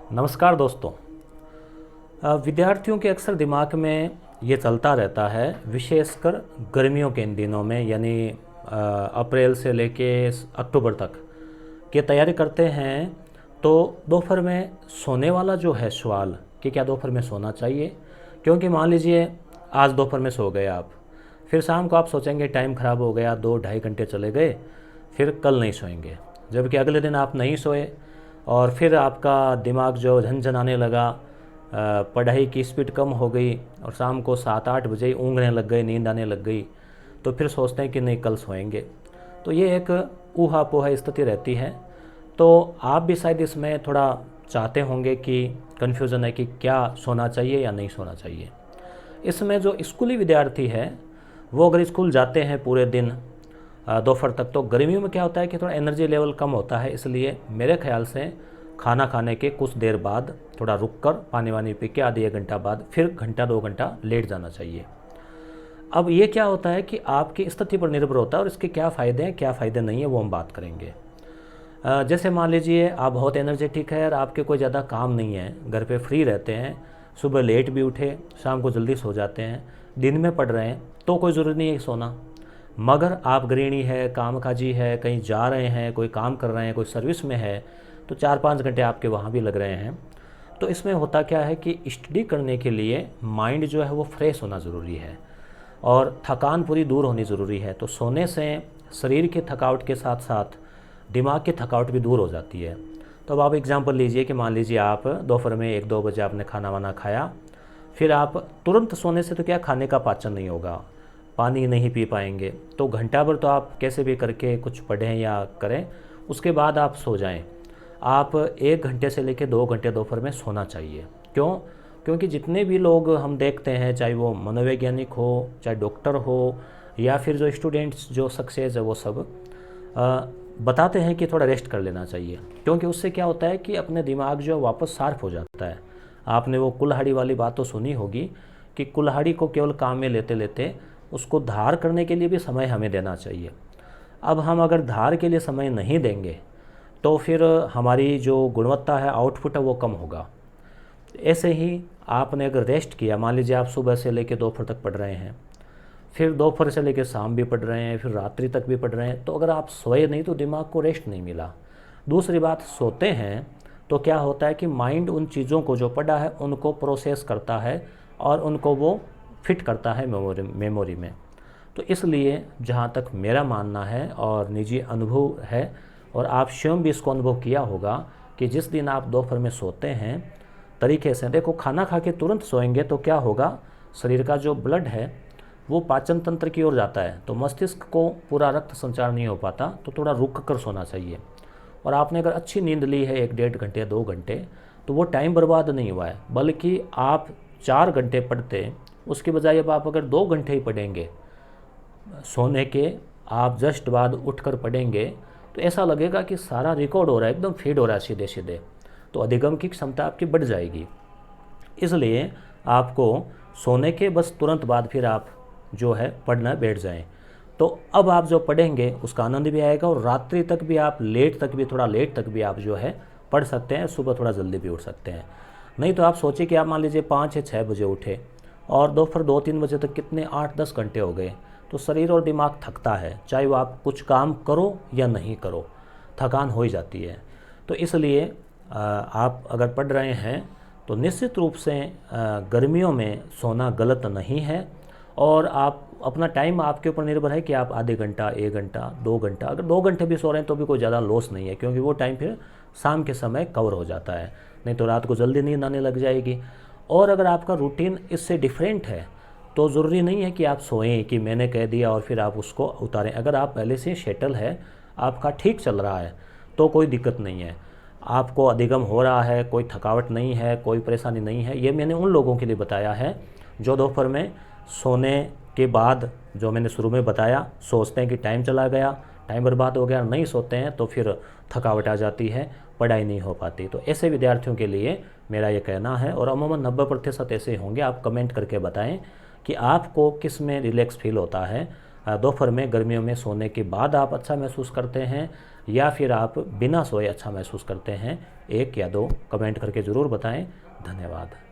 नमस्कार दोस्तों। विद्यार्थियों के अक्सर दिमाग में ये चलता रहता है, विशेषकर गर्मियों के इन दिनों में, यानी अप्रैल से लेके अक्टूबर तक की तैयारी करते हैं। तो दोपहर में सोने वाला जो है सवाल कि क्या दोपहर में सोना चाहिए, क्योंकि मान लीजिए आज दोपहर में सो गए आप, फिर शाम को आप सोचेंगे टाइम ख़राब हो गया, 2-2.5 घंटे चले गए, फिर कल नहीं सोएंगे। जबकि अगले दिन आप नहीं सोए और फिर आपका दिमाग जो झनझनाने लगा, पढ़ाई की स्पीड कम हो गई और शाम को 7-8 बजे ही ऊँघने लग गए, नींद आने लग गई, तो फिर सोचते हैं कि नहीं कल सोएंगे। तो ये एक ऊहा पोहा स्थिति रहती है। तो आप भी शायद इसमें थोड़ा चाहते होंगे कि कन्फ्यूज़न है कि क्या सोना चाहिए या नहीं सोना चाहिए। इसमें जो स्कूली विद्यार्थी है वो अगर स्कूल जाते हैं पूरे दिन दोपहर तक, तो गर्मियों में क्या होता है कि थोड़ा एनर्जी लेवल कम होता है, इसलिए मेरे ख्याल से खाना खाने के कुछ देर बाद थोड़ा रुक कर पानी वानी पी के आधी 1 घंटा बाद फिर घंटा 2 घंटा लेट जाना चाहिए। अब ये क्या होता है कि आपकी स्थिति पर निर्भर होता है और इसके क्या फ़ायदे हैं क्या फ़ायदे नहीं है वो हम बात करेंगे। जैसे मान लीजिए आप बहुत एनर्जेटिक है और आपके कोई ज़्यादा काम नहीं है, घर पे फ्री रहते हैं, सुबह लेट भी उठे, शाम को जल्दी सो जाते हैं, दिन में पढ़ रहे हैं, तो कोई ज़रूरी नहीं है सोना। मगर आप गृहिणी है, कामकाजी है, कहीं जा रहे हैं, कोई काम कर रहे हैं, कोई सर्विस में है, तो 4-5 घंटे आपके वहाँ भी लग रहे हैं। तो इसमें होता क्या है कि स्टडी करने के लिए माइंड जो है वो फ्रेश होना ज़रूरी है और थकान पूरी दूर होनी ज़रूरी है। तो सोने से शरीर की थकावट के साथ साथ दिमाग की थकावट भी दूर हो जाती है। तो अब आप एग्जांपल लीजिए कि मान लीजिए आप दोपहर में 1-2 बजे आपने खाना वाना खाया, फिर आप तुरंत सोने से तो क्या खाने का पाचन नहीं होगा, पानी नहीं पी पाएंगे, तो घंटा भर तो आप कैसे भी करके कुछ पढ़ें या करें, उसके बाद आप सो जाएं। आप 1 घंटे से लेकर 2 घंटे दोपहर में सोना चाहिए। क्यों? क्योंकि जितने भी लोग हम देखते हैं, चाहे वो मनोवैज्ञानिक हो, चाहे डॉक्टर हो, या फिर जो स्टूडेंट्स जो सक्सेस है, वो सब बताते हैं कि थोड़ा रेस्ट कर लेना चाहिए। क्योंकि उससे क्या होता है कि अपने दिमाग जो वापस शार्प हो जाता है। आपने वो कुल्हाड़ी वाली बात तो सुनी होगी कि कुल्हाड़ी को केवल काम में लेते लेते उसको धार करने के लिए भी समय हमें देना चाहिए। अब हम अगर धार के लिए समय नहीं देंगे तो फिर हमारी जो गुणवत्ता है, आउटपुट है, वो कम होगा। ऐसे ही आपने अगर रेस्ट किया, मान लीजिए आप सुबह से लेकर दोपहर तक पढ़ रहे हैं, फिर दोपहर से लेकर शाम भी पढ़ रहे हैं, फिर रात्रि तक भी पढ़ रहे हैं, तो अगर आप सोए नहीं तो दिमाग को रेस्ट नहीं मिला। दूसरी बात, सोते हैं तो क्या होता है कि माइंड उन चीज़ों को जो पढ़ा है उनको प्रोसेस करता है और उनको वो फिट करता है मेमोरी में। तो इसलिए जहाँ तक मेरा मानना है और निजी अनुभव है, और आप स्वयं भी इसको अनुभव किया होगा कि जिस दिन आप दोपहर में सोते हैं तरीके से, देखो खाना खा के तुरंत सोएंगे तो क्या होगा, शरीर का जो ब्लड है वो पाचन तंत्र की ओर जाता है, तो मस्तिष्क को पूरा रक्त संचार नहीं हो पाता, तो थोड़ा रुक कर सोना चाहिए। और आपने अगर अच्छी नींद ली है 1-1.5 घंटे 2 घंटे, तो वो टाइम बर्बाद नहीं हुआ है, बल्कि आप 4 घंटे पढ़ते, उसके बजाय अब आप अगर 2 घंटे ही पढ़ेंगे, सोने के आप जस्ट बाद उठकर पढ़ेंगे, तो ऐसा लगेगा कि सारा रिकॉर्ड हो रहा है, एकदम फीड हो रहा है सीधे सीधे, तो अधिगम की क्षमता आपकी बढ़ जाएगी। इसलिए आपको सोने के बस तुरंत बाद फिर आप जो है पढ़ना बैठ जाएं। तो अब आप जो पढ़ेंगे उसका आनंद भी आएगा और रात्रि तक भी आप थोड़ा लेट तक भी आप जो है पढ़ सकते हैं, सुबह थोड़ा जल्दी भी उठ सकते हैं। नहीं तो आप सोचिए कि आप मान लीजिए 5 या 6 बजे उठे और दोपहर 2-3 बजे तक कितने 8-10 घंटे हो गए, तो शरीर और दिमाग थकता है, चाहे वो आप कुछ काम करो या नहीं करो, थकान हो ही जाती है। तो इसलिए आप अगर पढ़ रहे हैं तो निश्चित रूप से गर्मियों में सोना गलत नहीं है, और आप अपना टाइम आपके ऊपर निर्भर है कि आप आधे घंटा, 1 घंटा, 2 घंटा, अगर 2 घंटे भी सो रहे हैं तो भी कोई ज़्यादा लॉस नहीं है, क्योंकि वो टाइम फिर शाम के समय कवर हो जाता है, नहीं तो रात को जल्दी नींद आने लग जाएगी। और अगर आपका रूटीन इससे डिफरेंट है तो ज़रूरी नहीं है कि आप सोएं कि मैंने कह दिया और फिर आप उसको उतारें। अगर आप पहले से सेटल है, आपका ठीक चल रहा है, तो कोई दिक्कत नहीं है, आपको अधिगम हो रहा है, कोई थकावट नहीं है, कोई परेशानी नहीं है। ये मैंने उन लोगों के लिए बताया है जो दोपहर में सोने के बाद, जो मैंने शुरू में बताया, सोचते हैं कि टाइम चला गया, टाइम बर्बाद हो गया, नहीं सोते हैं तो फिर थकावट आ जाती है, पढ़ाई नहीं हो पाती। तो ऐसे विद्यार्थियों के लिए मेरा ये कहना है, और अमूमन 90% ऐसे होंगे। आप कमेंट करके बताएं कि आपको किस में रिलैक्स फील होता है, दोपहर में गर्मियों में सोने के बाद आप अच्छा महसूस करते हैं या फिर आप बिना सोए अच्छा महसूस करते हैं, 1 या 2 कमेंट करके ज़रूर बताएं। धन्यवाद।